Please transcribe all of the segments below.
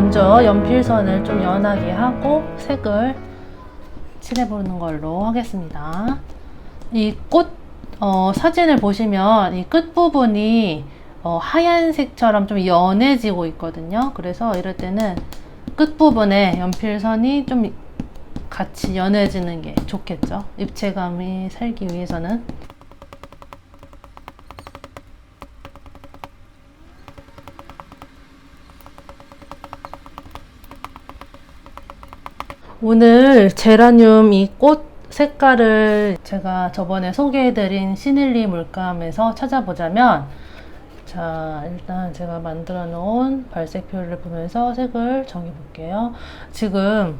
먼저 연필선을 좀 연하게 하고 색을 칠해보는 걸로 하겠습니다. 이 꽃 사진을 보시면 이 끝부분이 하얀색처럼 좀 연해지고 있거든요. 그래서 이럴 때는 끝부분에 연필선이 좀 같이 연해지는 게 좋겠죠. 입체감이 살기 위해서는. 오늘 제라늄 이 꽃 색깔을 제가 저번에 소개해드린 시닐리 물감에서 찾아보자면, 자, 일단 제가 만들어 놓은 발색표를 보면서 색을 정해볼게요. 지금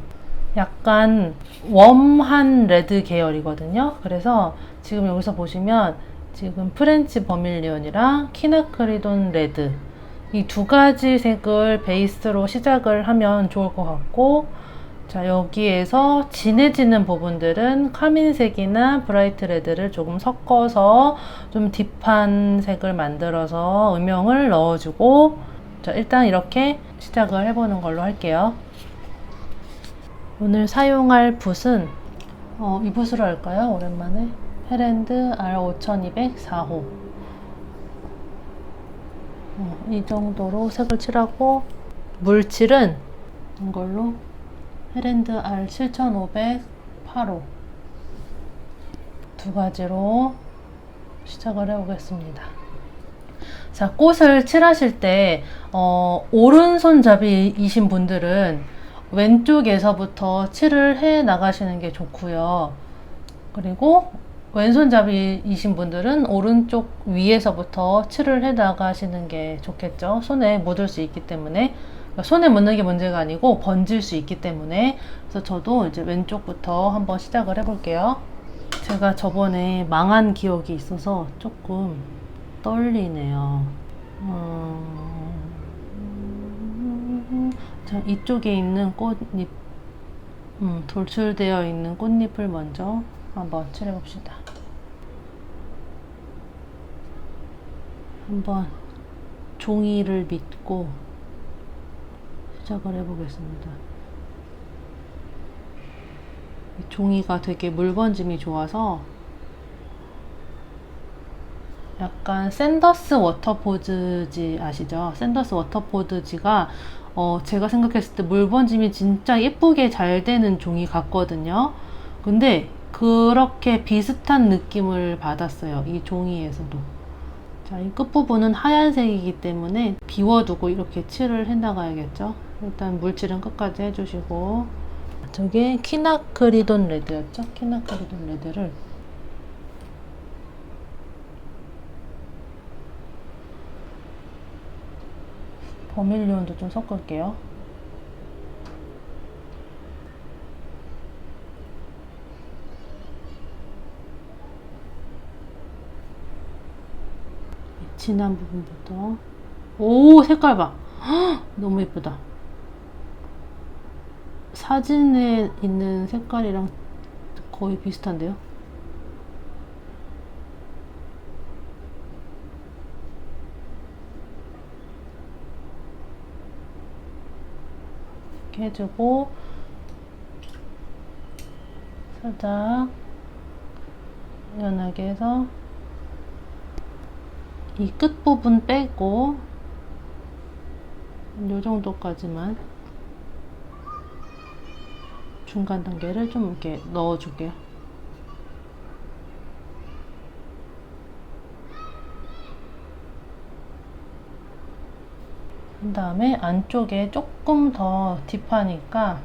약간 웜한 레드 계열이거든요. 그래서 지금 여기서 보시면 지금 프렌치 버밀리온이랑 키나크리돈 레드, 이 두 가지 색을 베이스로 시작을 하면 좋을 것 같고, 자, 여기에서 진해지는 부분들은 카민색이나 브라이트 레드를 조금 섞어서 좀 딥한 색을 만들어서 음영을 넣어주고, 자, 일단 이렇게 시작을 해보는 걸로 할게요. 오늘 사용할 붓은 이 붓으로 할까요? 오랜만에 헤랜드 R5200 4호. 이 정도로 색을 칠하고, 물칠은 이걸로 헤랜드 R7500 8호 두 가지로 시작을 해보겠습니다. 자, 꽃을 칠하실 때 오른손잡이이신 분들은 왼쪽에서부터 칠을 해 나가시는 게 좋고요. 그리고 왼손잡이이신 분들은 오른쪽 위에서부터 칠을 해 나가시는 게 좋겠죠. 손에 묻을 수 있기 때문에. 손에 묻는 게 문제가 아니고 번질 수 있기 때문에. 그래서 저도 이제 왼쪽부터 한번 시작을 해볼게요. 제가 저번에 망한 기억이 있어서 조금 떨리네요. 자, 이쪽에 있는 꽃잎, 돌출되어 있는 꽃잎을 먼저 한번 칠해봅시다. 한번 종이를 믿고 시작을 해보겠습니다. 이 종이가 되게 물번짐이 좋아서 약간 샌더스 워터포즈지 아시죠? 샌더스 워터포즈지가 제가 생각했을 때 물번짐이 진짜 예쁘게 잘 되는 종이 같거든요. 근데 그렇게 비슷한 느낌을 받았어요. 이 종이에서도. 자, 이 끝부분은 하얀색이기 때문에 비워두고 이렇게 칠을 해나가야겠죠. 일단 물칠은 끝까지 해주시고, 저게 키나크리돈 레드였죠? 키나크리돈 레드를 버밀리온도 좀 섞을게요. 진한 부분부터. 오, 색깔 봐. 헉, 너무 예쁘다. 사진에 있는 색깔이랑 거의 비슷한데요? 이렇게 해주고, 살짝 연하게 해서 이 끝부분 빼고 이 정도까지만 중간 단계를 좀 이렇게 넣어줄게요. 그 다음에 안쪽에 조금 더 딥하니까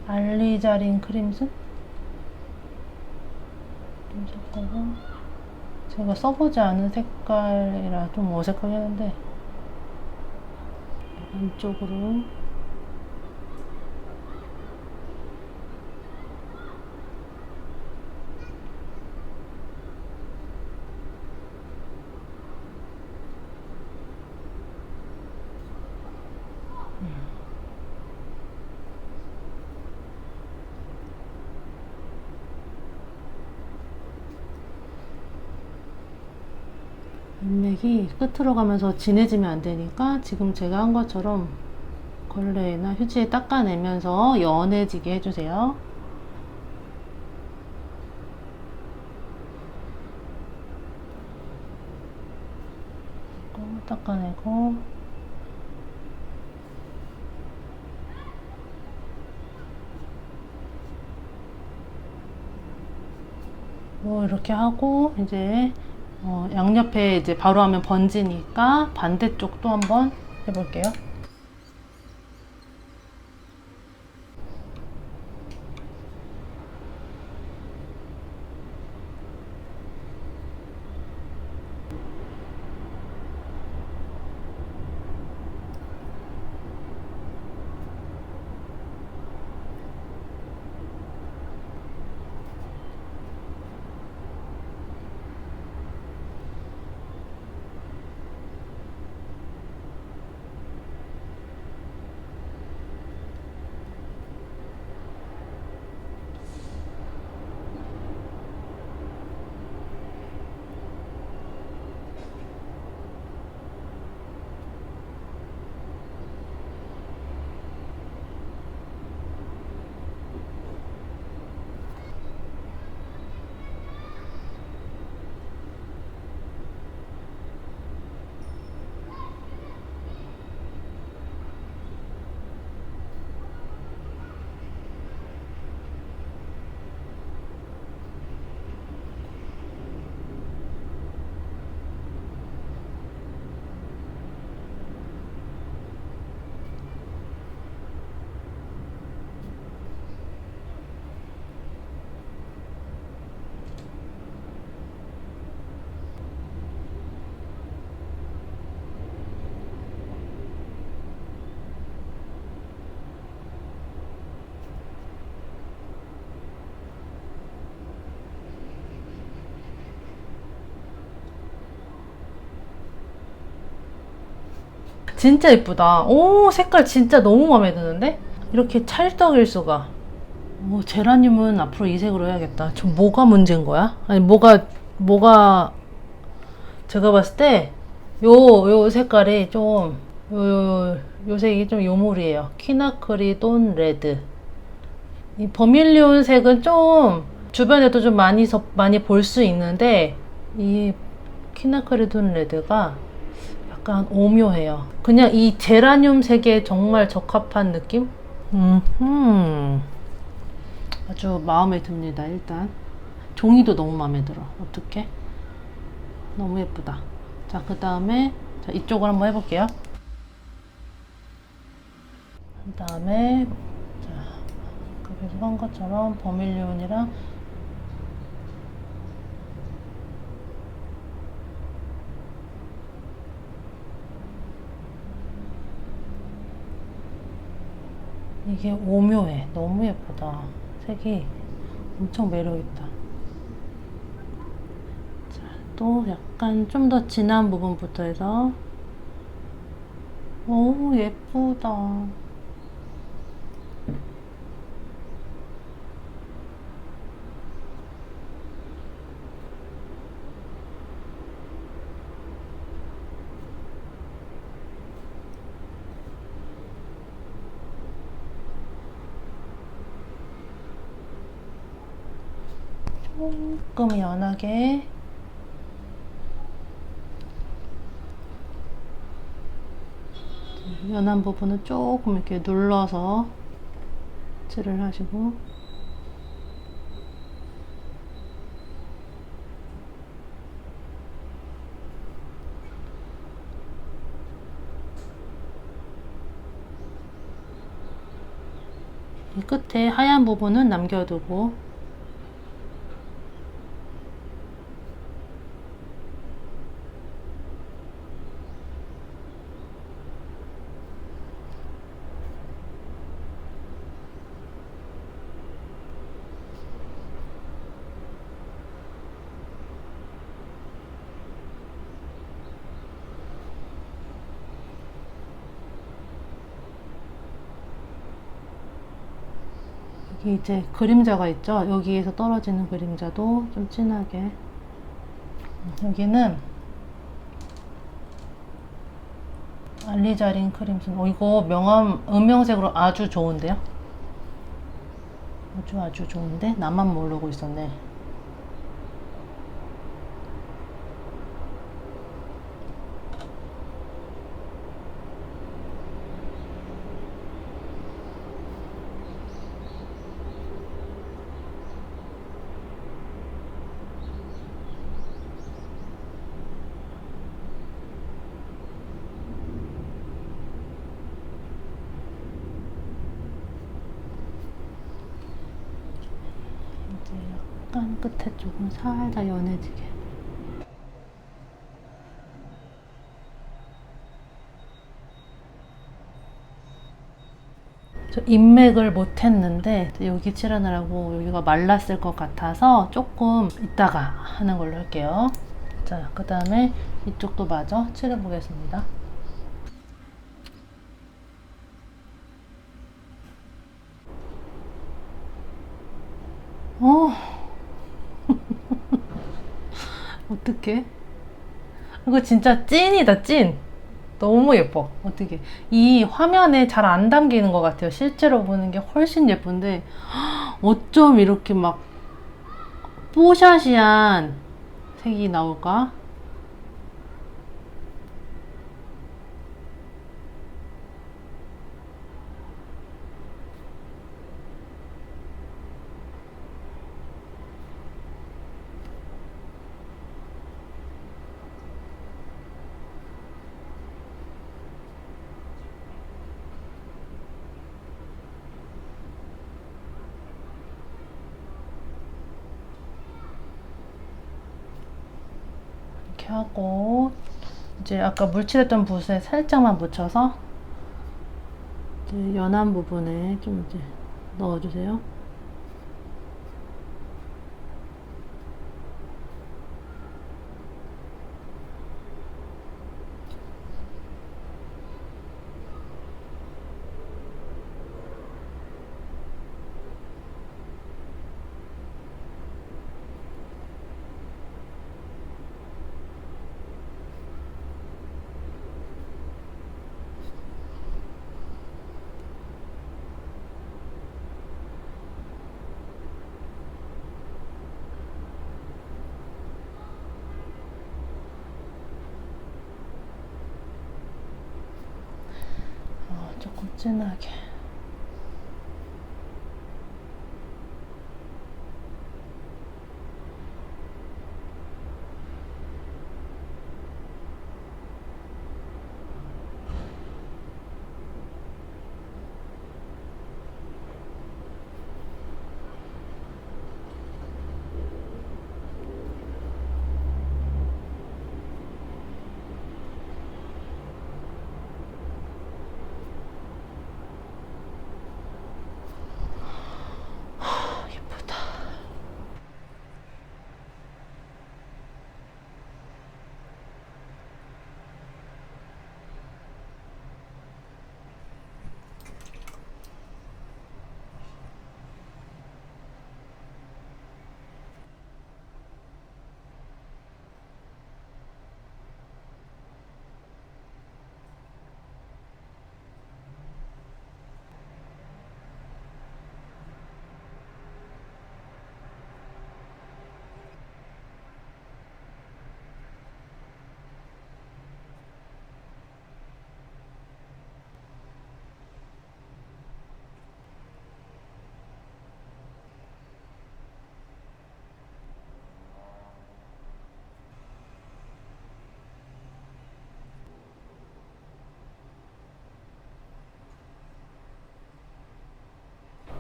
알리자린 크림슨 좀 섞어서, 제가 써보지 않은 색깔이라 좀 어색하긴 한데 안쪽으로 인맥이 끝으로 가면서 진해지면 안 되니까 지금 제가 한 것처럼 걸레나 휴지에 닦아내면서 연해지게 해주세요. 닦아내고 뭐 이렇게 하고 이제 양옆에 이제 바로 하면 번지니까 반대쪽도 한번 해볼게요. 진짜 예쁘다. 오, 색깔 진짜 너무 마음에 드는데? 이렇게 찰떡일 수가. 오, 제라늄은 앞으로 이 색으로 해야겠다. 저 뭐가 문제인 거야? 아니, 뭐가, 제가 봤을 때, 요 색깔이 좀, 요 색이 좀 요물이에요. 퀴나크리돈 레드. 이 버밀리온 색은 좀, 주변에도 좀 많이 볼 수 있는데, 이 퀴나크리돈 레드가 약간 오묘해요. 그냥 이 제라늄 색에 정말 적합한 느낌? 아주 마음에 듭니다. 일단 종이도 너무 마음에 들어. 어떡해? 너무 예쁘다. 자, 그 다음에 이쪽을 한번 해볼게요. 그 다음에 계속 한 것처럼 버밀리온이랑 이게 오묘해. 너무 예쁘다. 색이 엄청 매력있다. 자, 또 약간 좀 더 진한 부분부터 해서 오, 예쁘다. 조금 연하게 연한 부분은 조금 이렇게 눌러서 칠을 하시고 이 끝에 하얀 부분은 남겨두고 여기 이제 그림자가 있죠. 여기에서 떨어지는 그림자도 좀 진하게 여기는 알리자린 크림슨. 이거 명암 음영색으로 아주 좋은데요? 아주 좋은데? 나만 모르고 있었네. 이제 약간 끝에 조금 살짝 연해지게. 저 인맥을 못 했는데 여기 칠하느라고 여기가 말랐을 것 같아서 조금 이따가 하는 걸로 할게요. 자, 그 다음에 이쪽도 마저 칠해 보겠습니다. 어떡해? 이거 진짜 찐이다, 찐. 너무 예뻐. 어떻게 이 화면에 잘 안 담기는 것 같아요. 실제로 보는 게 훨씬 예쁜데 어쩜 이렇게 막 뽀샤시한 색이 나올까? 이렇게 하고 이제 아까 물칠했던 붓에 살짝만 묻혀서 이제 연한 부분에 좀 이제 넣어주세요. 조금 진하게. 예쁘다.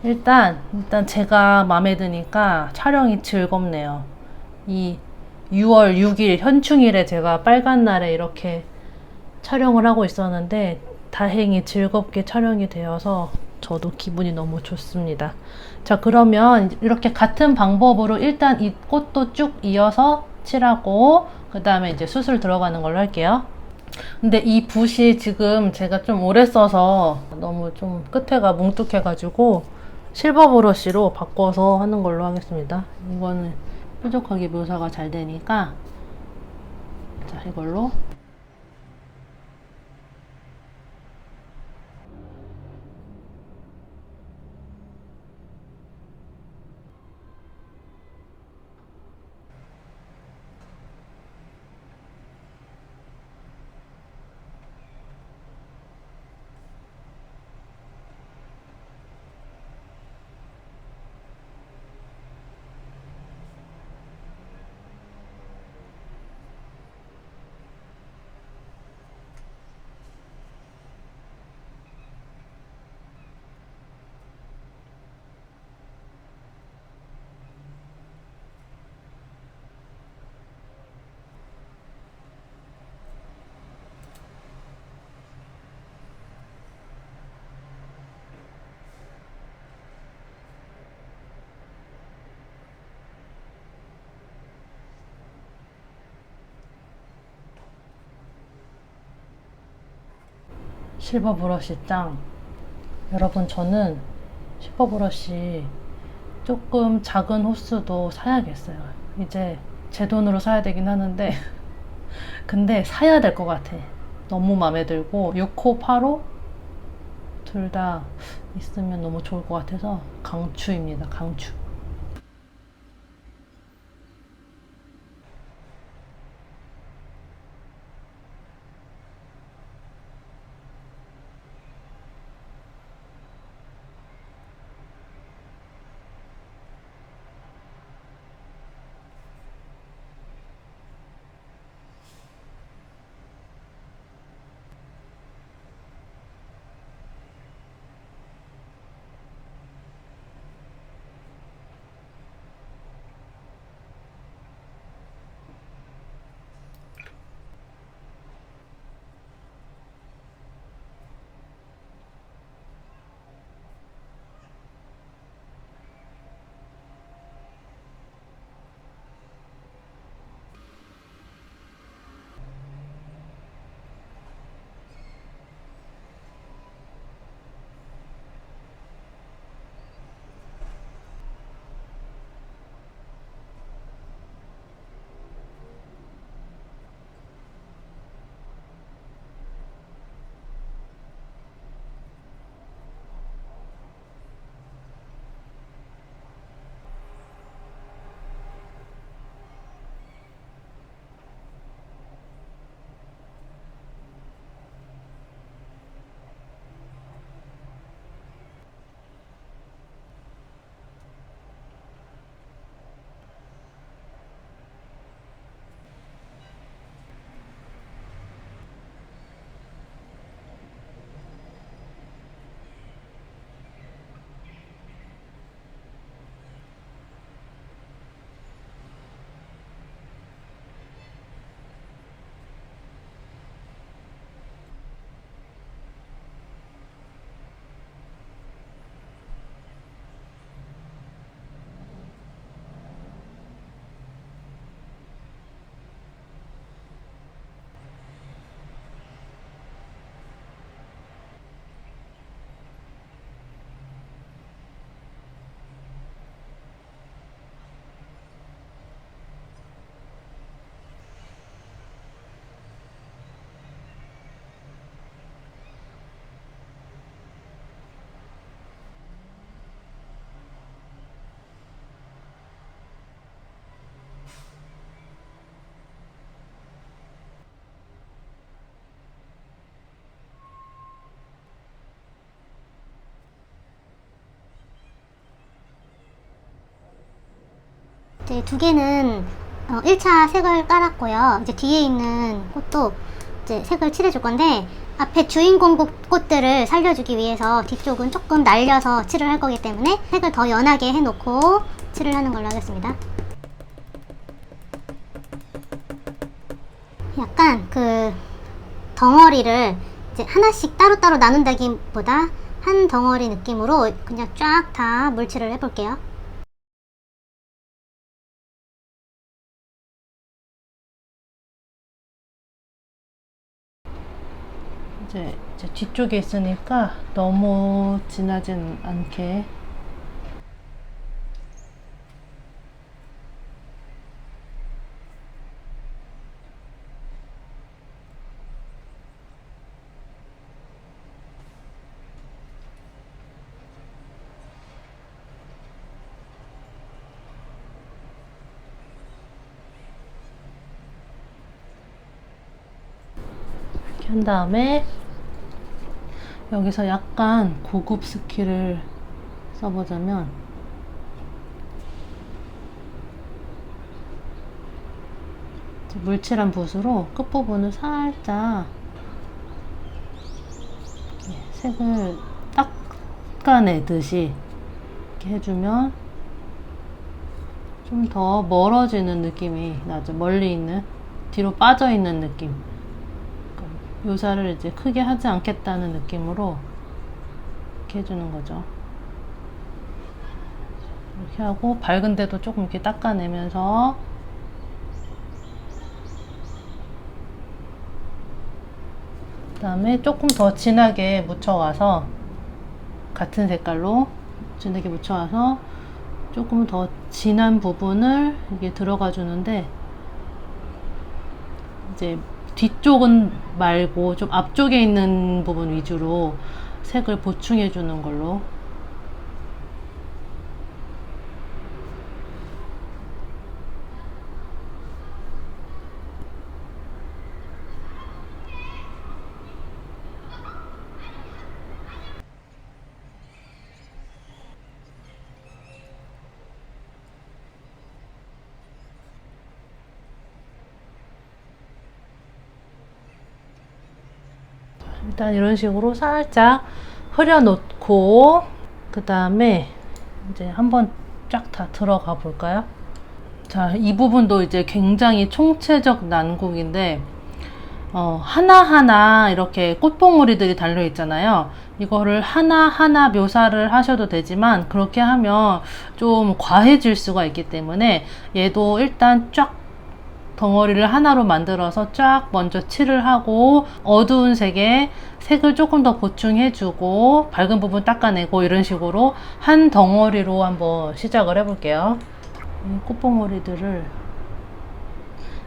일단 제가 마음에 드니까 촬영이 즐겁네요. 이 6월 6일 현충일에 제가 빨간 날에 이렇게 촬영을 하고 있었는데 다행히 즐겁게 촬영이 되어서 저도 기분이 너무 좋습니다. 자, 그러면 이렇게 같은 방법으로 일단 이 꽃도 쭉 이어서 칠하고 그 다음에 이제 수술 들어가는 걸로 할게요. 근데 이 붓이 지금 제가 좀 오래 써서 너무 좀 끝에가 뭉툭해 가지고 실버 브러쉬로 바꿔서 하는 걸로 하겠습니다. 이거는 뾰족하게 묘사가 잘 되니까 자, 이걸로 실버 브러쉬 짱. 여러분, 저는 실버 브러쉬 조금 작은 호스도 사야겠어요. 이제 제 돈으로 사야 되긴 하는데 근데 사야 될 것 같아. 너무 마음에 들고 6호, 8호 둘 다 있으면 너무 좋을 것 같아서 강추입니다. 강추. 이제 두 개는 1차 색을 깔았고요. 이제 뒤에 있는 꽃도 이제 색을 칠해줄 건데, 앞에 주인공 꽃들을 살려주기 위해서 뒤쪽은 조금 날려서 칠을 할 거기 때문에 색을 더 연하게 해놓고 칠을 하는 걸로 하겠습니다. 약간 그 덩어리를 이제 하나씩 따로따로 나눈다기보다 한 덩어리 느낌으로 그냥 쫙 다 물칠을 해볼게요. 이제 뒤쪽에 있으니까 너무 진하진 않게. 이렇게 한 다음에 여기서 약간 고급 스킬을 써보자면, 물칠한 붓으로 끝부분을 살짝 색을 닦아내듯이 이렇게 해주면 좀 더 멀어지는 느낌이 나죠. 멀리 있는, 뒤로 빠져 있는 느낌. 묘사를 이제 크게 하지 않겠다는 느낌으로 이렇게 해주는 거죠. 이렇게 하고 밝은 데도 조금 이렇게 닦아내면서 그 다음에 조금 더 진하게 묻혀와서 같은 색깔로 진하게 묻혀와서 조금 더 진한 부분을 이게 들어가 주는데, 이제 뒤쪽은 말고 좀 앞쪽에 있는 부분 위주로 색을 보충해 주는 걸로. 일단 이런 식으로 살짝 흐려 놓고, 그 다음에 이제 한번 쫙 다 들어가 볼까요? 자, 이 부분도 이제 굉장히 총체적 난국인데, 하나하나 이렇게 꽃봉오리들이 달려 있잖아요. 이거를 하나하나 묘사를 하셔도 되지만, 그렇게 하면 좀 과해질 수가 있기 때문에 얘도 일단 쫙 덩어리를 하나로 만들어서 쫙 먼저 칠을 하고, 어두운 색에 색을 조금 더 보충해주고 밝은 부분 닦아내고, 이런 식으로 한 덩어리로 한번 시작을 해볼게요. 이 꽃봉오리들을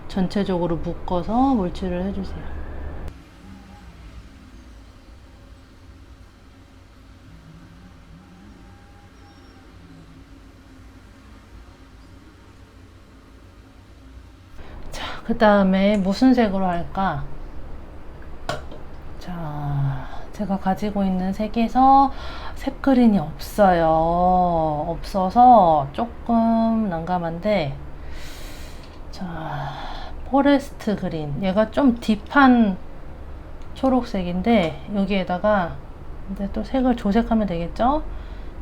전체적으로 묶어서 물칠을 해주세요. 자, 그 다음에 무슨 색으로 할까? 자, 제가 가지고 있는 색에서 색그린이 없어서 조금 난감한데, 자, 포레스트 그린. 얘가 좀 딥한 초록색인데, 여기에다가 이제 또 색을 조색하면 되겠죠?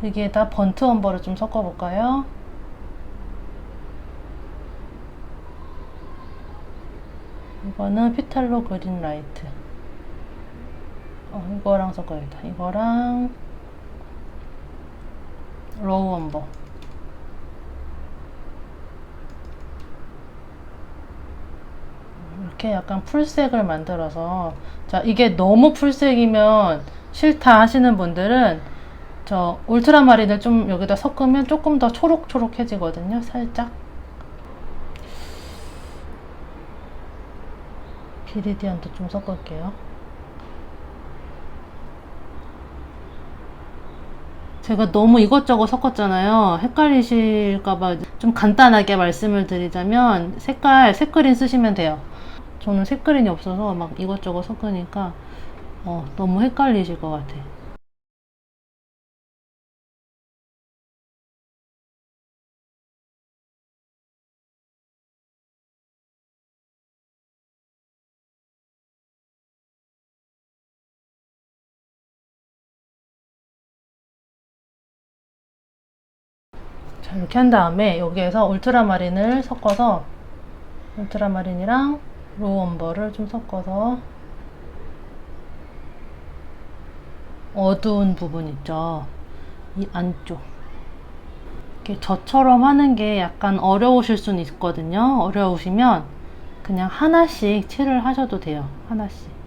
여기에다 번트 엄버를 좀 섞어 볼까요? 이거는 피탈로 그린 라이트. 이거랑 섞어야겠다. 이거랑 로우 엄버. 이렇게 약간 풀색을 만들어서, 자, 이게 너무 풀색이면 싫다 하시는 분들은 저 울트라마린을 좀 여기다 섞으면 조금 더 초록초록해지거든요. 살짝. 비리디안도 좀 섞을게요. 제가 너무 이것저것 섞었잖아요. 헷갈리실까봐 좀 간단하게 말씀을 드리자면, 색그린 쓰시면 돼요. 저는 색그린이 없어서 막 이것저것 섞으니까 너무 헷갈리실 것 같아. 자, 이렇게 한 다음에 여기에서 울트라마린을 섞어서, 울트라마린이랑 로우 엄버를 좀 섞어서 어두운 부분 있죠, 이 안쪽, 이렇게 저처럼 하는 게 약간 어려우실 수는 있거든요. 어려우시면 그냥 하나씩 칠을 하셔도 돼요. 하나씩.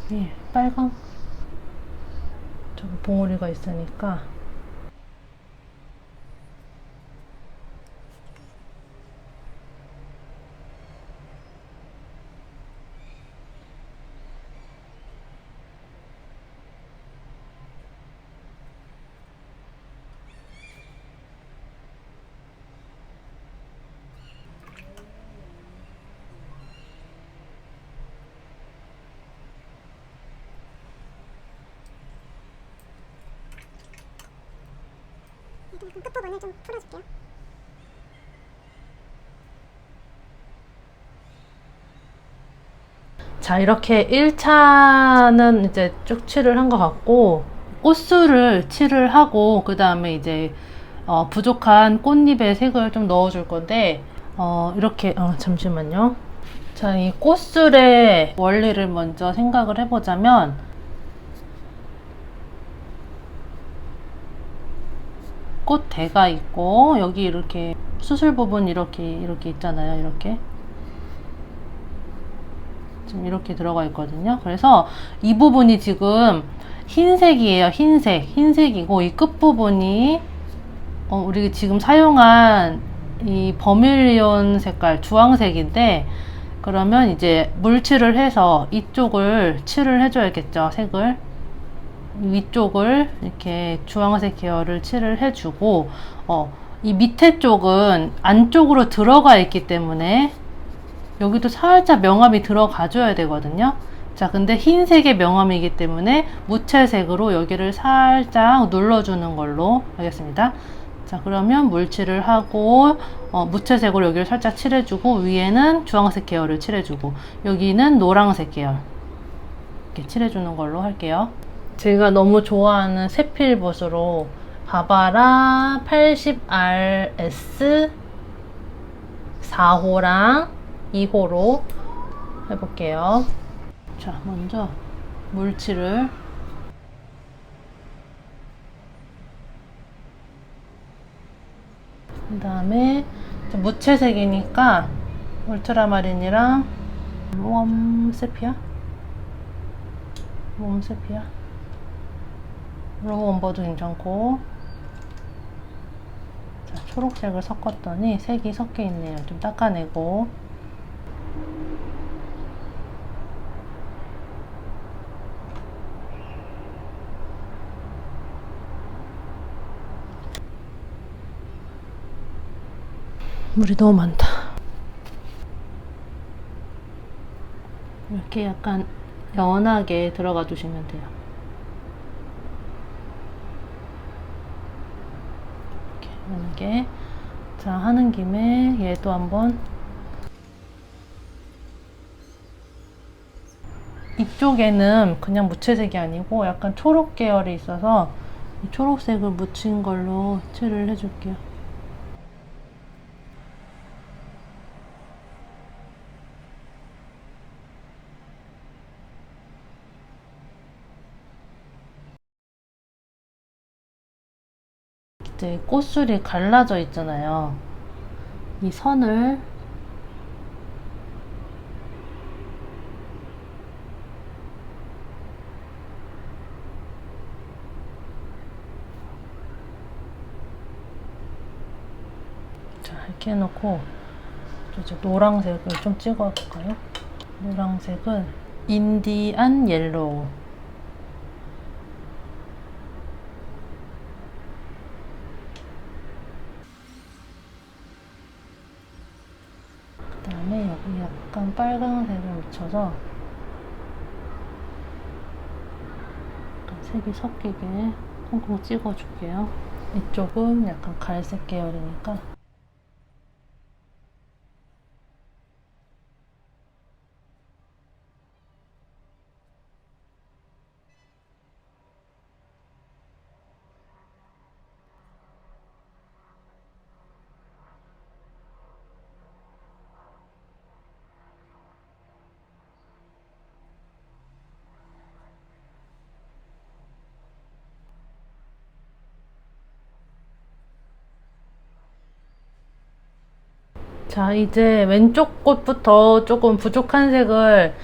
여기 빨강 저기 봉우리가 있으니까, 끝부분을 좀 풀어줄게요. 자, 이렇게 1차는 이제 쭉 칠을 한 것 같고, 꽃술을 칠을 하고, 그 다음에 이제, 부족한 꽃잎의 색을 좀 넣어줄 건데, 이렇게, 잠시만요. 자, 이 꽃술의 원리를 먼저 생각을 해보자면, 꽃대가 있고, 여기 이렇게 수술 부분 이렇게 있잖아요. 이렇게. 지금 이렇게 들어가 있거든요. 그래서 이 부분이 지금 흰색이에요. 흰색이고, 이 끝부분이, 우리 지금 사용한 이 버밀리온 색깔, 주황색인데, 그러면 이제 물칠을 해서 이쪽을 칠을 해줘야겠죠. 색을. 위쪽을 이렇게 주황색 계열을 칠을 해주고, 이 밑에 쪽은 안쪽으로 들어가 있기 때문에 여기도 살짝 명암이 들어가 줘야 되거든요. 자, 근데 흰색의 명암이기 때문에 무채색으로 여기를 살짝 눌러주는 걸로 하겠습니다. 자, 그러면 물칠을 하고, 무채색으로 여기를 살짝 칠해주고, 위에는 주황색 계열을 칠해주고, 여기는 노란색 계열 이렇게 칠해주는 걸로 할게요. 제가 너무 좋아하는 세필붓으로 바바라 80RS 4호랑 2호로 해볼게요. 자, 먼저 물칠을 그 다음에 무채색이니까 울트라마린이랑 웜세피아 로우 엄버도 괜찮고. 자, 초록색을 섞었더니 색이 섞여 있네요. 좀 닦아내고. 물이 너무 많다. 이렇게 약간 연하게 들어가 주시면 돼요. 이렇게 연하게. 자, 하는 김에 얘도 한번, 이쪽에는 그냥 무채색이 아니고 약간 초록 계열이 있어서 이 초록색을 묻힌 걸로 칠을 해줄게요. 이제 꽃술이 갈라져 있잖아요. 이 선을 자, 이렇게 해놓고 이제 노란색을 좀 찍어볼까요? 노란색은 인디안 옐로우. 그 다음에 여기 약간 빨간색을 묻혀서 약간 색이 섞이게 콩콩 찍어줄게요. 이쪽은 약간 갈색 계열이니까. 자, 이제 왼쪽 꽃부터 조금 부족한 색을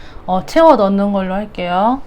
채워 넣는 걸로 할게요.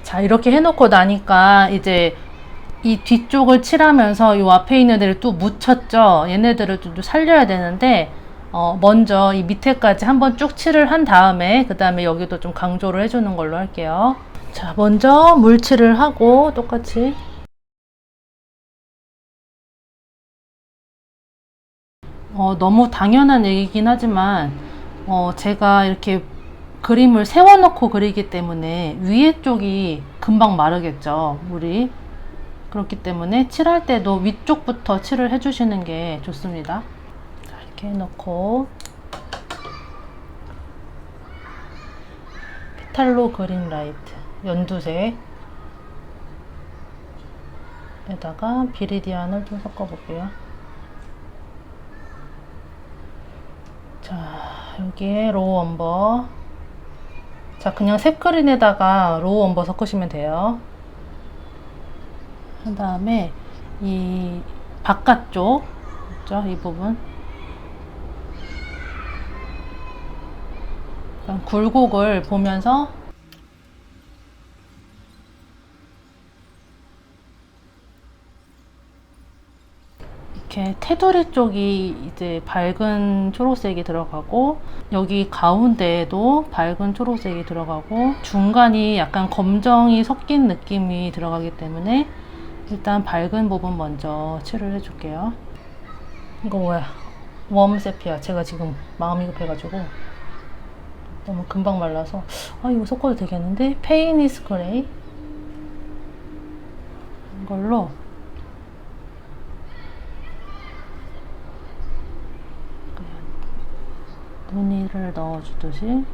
자, 이렇게 해놓고 나니까 이제 이 뒤쪽을 칠하면서 이 앞에 있는 애들을 또 묻혔죠. 얘네들을 좀 살려야 되는데 먼저 이 밑에까지 한번 쭉 칠을 한 다음에 그 다음에 여기도 좀 강조를 해주는 걸로 할게요. 자, 먼저 물칠을 하고 똑같이 너무 당연한 얘기긴 하지만 제가 이렇게 그림을 세워놓고 그리기 때문에 위에 쪽이 금방 마르겠죠, 물이. 그렇기 때문에 칠할 때도 위쪽부터 칠을 해주시는 게 좋습니다. 자, 이렇게 해놓고 페탈로 그린 라이트 연두색 에다가 비리디안을 좀 섞어볼게요. 자, 여기에 로우 엄버. 자, 그냥 색 그린에다가 로우 엄버 섞으시면 돼요. 한 다음에 이 바깥쪽 있죠? 이 부분 굴곡을 보면서 이렇게 테두리 쪽이 이제 밝은 초록색이 들어가고 여기 가운데에도 밝은 초록색이 들어가고 중간이 약간 검정이 섞인 느낌이 들어가기 때문에 일단 밝은 부분 먼저 칠을 해줄게요. 이거 뭐야? 웜 세피아. 제가 지금 마음이 급해가지고 너무 금방 말라서 이거 섞어도 되겠는데? 페이니스 그레이 이걸로 무늬를 넣어주듯이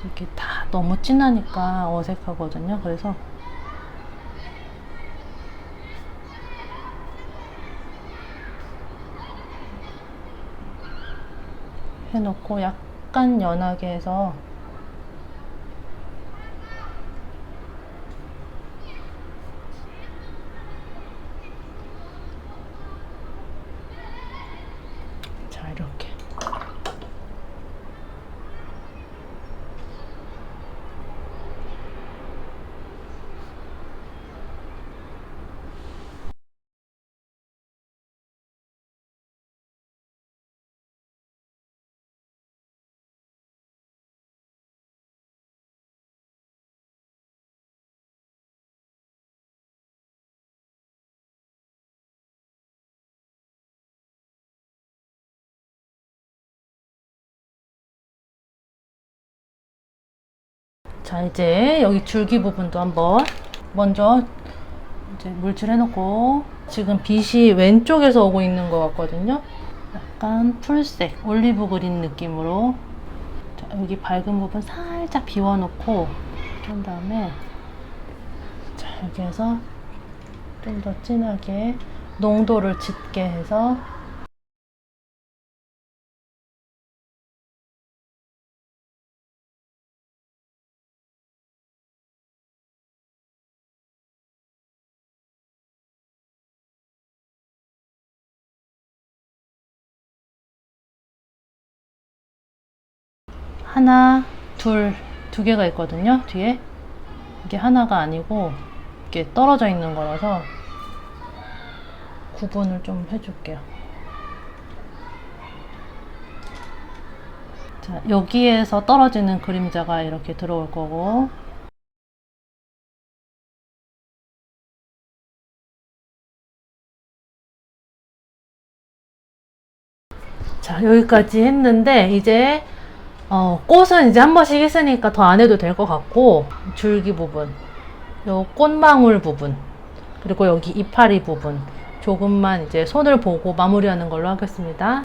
이렇게 다 너무 진하니까 어색하거든요. 그래서 해놓고 약간 연하게 해서 자, 이렇게 자, 이제 여기 줄기 부분도 한번 먼저 이제 물칠 해놓고 지금 빛이 왼쪽에서 오고 있는 것 같거든요. 약간 풀색, 올리브 그린 느낌으로 자, 여기 밝은 부분 살짝 비워놓고 한 다음에 자, 여기에서 좀 더 진하게 농도를 짙게 해서 하나, 둘, 두 개가 있거든요. 뒤에 이게 하나가 아니고 이렇게 떨어져 있는 거라서 구분을 좀 해줄게요. 자, 여기에서 떨어지는 그림자가 이렇게 들어올 거고 자, 여기까지 했는데 이제 꽃은 이제 한 번씩 했으니까 더 안 해도 될 것 같고 줄기 부분, 요 꽃망울 부분, 그리고 여기 이파리 부분 조금만 이제 손을 보고 마무리하는 걸로 하겠습니다.